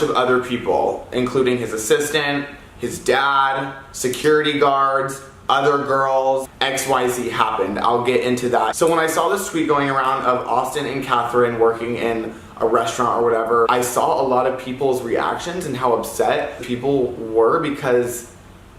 of other people, including his assistant, his dad, security guards, other girls. XYZ happened. I'll get into that. So when I saw this tweet going around of Austin and Catherine working in a restaurant or whatever, I saw a lot of people's reactions and how upset people were because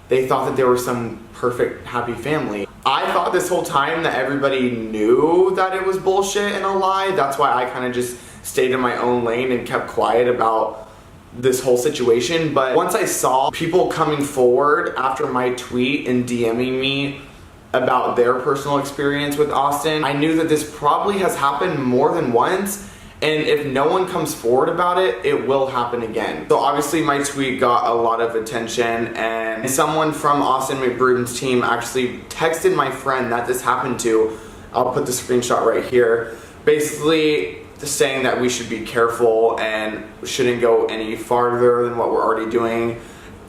they thought that they were some perfect, happy family. I thought this whole time that everybody knew that it was bullshit and a lie. That's why I kind of just stayed in my own lane and kept quiet about this whole situation. But once I saw people coming forward after my tweet and DMing me about their personal experience with Austin, I knew that this probably has happened more than once, and if no one comes forward about it, it will happen again. So obviously my tweet got a lot of attention, and someone from Austin Mcbroom's team actually texted my friend that this happened to. I'll put the screenshot right here. Basically saying that we should be careful and shouldn't go any farther than what we're already doing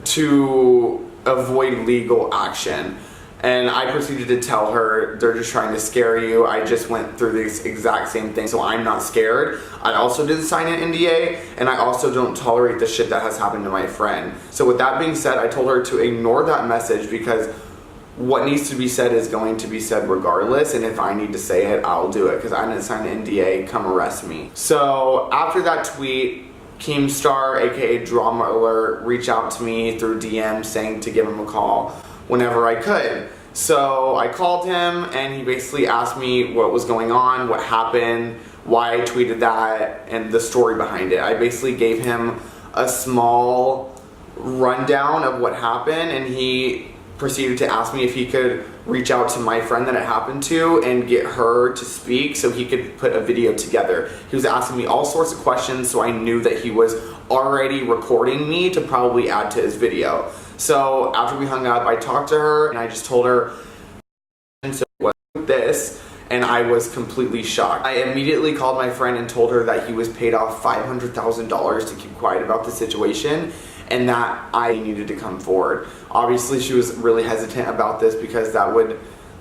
to avoid legal action. And I proceeded to tell her, they're just trying to scare you. I just went through this exact same thing, so I'm not scared. I also did sign an NDA, and I also don't tolerate the shit that has happened to my friend. So with that being said, I told her to ignore that message because what needs to be said is going to be said regardless, and if I need to say it, I'll do it because I didn't sign an NDA, come arrest me. So after that tweet, Keemstar, aka Drama Alert, reached out to me through DM saying to give him a call whenever I could. So I called him and he basically asked me what was going on, what happened, why I tweeted that, and the story behind it. I basically gave him a small rundown of what happened, and he proceeded to ask me if he could reach out to my friend that it happened to and get her to speak so he could put a video together. He was asking me all sorts of questions, so I knew that he was already recording me to probably add to his video. So after we hung up, I talked to her and I just told her what this, and I was completely shocked. I immediately called my friend and told her that he was paid off $500,000 to keep quiet about the situation and that I needed to come forward. Obviously, she was really hesitant about this because that would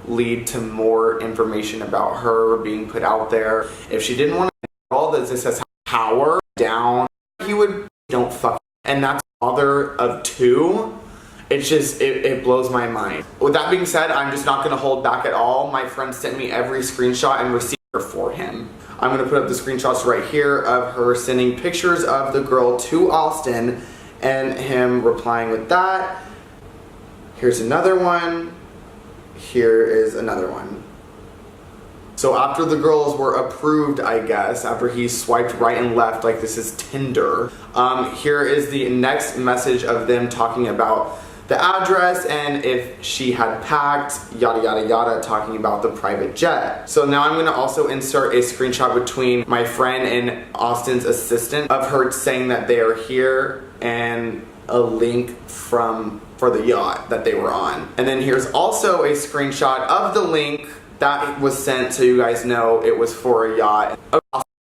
lead to more information about her being put out there. If she didn't want to all this has power down, he would don't fuck. And that's father of two. It's just, it blows my mind. With that being said, I'm just not gonna hold back at all. My friend sent me every screenshot and receipt for him. I'm gonna put up the screenshots right here of her sending pictures of the girl to Austin and him replying with that. Here's another one. Here is another one. So after the girls were approved, I guess, after he swiped right and left like this is Tinder, here is the next message of them talking about the address and if she had packed, yada yada yada, talking about the private jet. So now I'm gonna also insert a screenshot between my friend and Austin's assistant of her saying that they are here and a link for the yacht that they were on. And then here's also a screenshot of the link that was sent so you guys know it was for a yacht.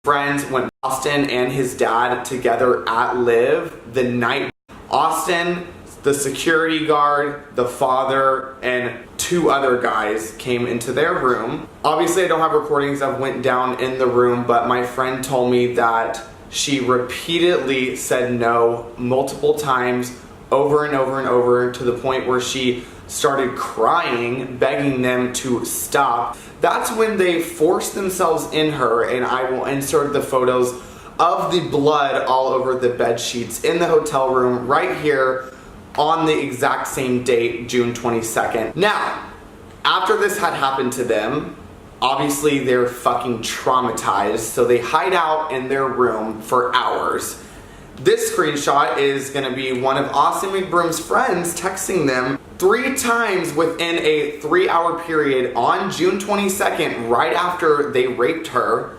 Friends went Austin and his dad together at Live the night. Austin, the security guard, the father, and two other guys came into their room. Obviously I don't have recordings that went down in the room, but my friend told me that she repeatedly said no multiple times, over and over and over, to the point where she started crying, begging them to stop. That's when they forced themselves in her, and I will insert the photos of the blood all over the bed sheets in the hotel room right here on the exact same date, June 22nd. Now, after this had happened to them, obviously they're fucking traumatized, so they hide out in their room for hours. This screenshot is gonna be one of Austin Mcbroom's friends texting them 3 times within a 3-hour period on June 22nd, right after they raped her,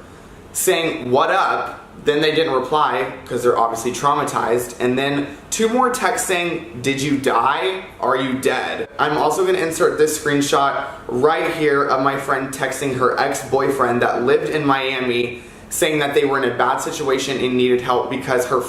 saying, "What up?" Then they didn't reply because they're obviously traumatized. And then 2 more texts saying, "Did you die? Are you dead?" I'm also gonna insert this screenshot right here of my friend texting her ex-boyfriend that lived in Miami saying that they were in a bad situation and needed help because her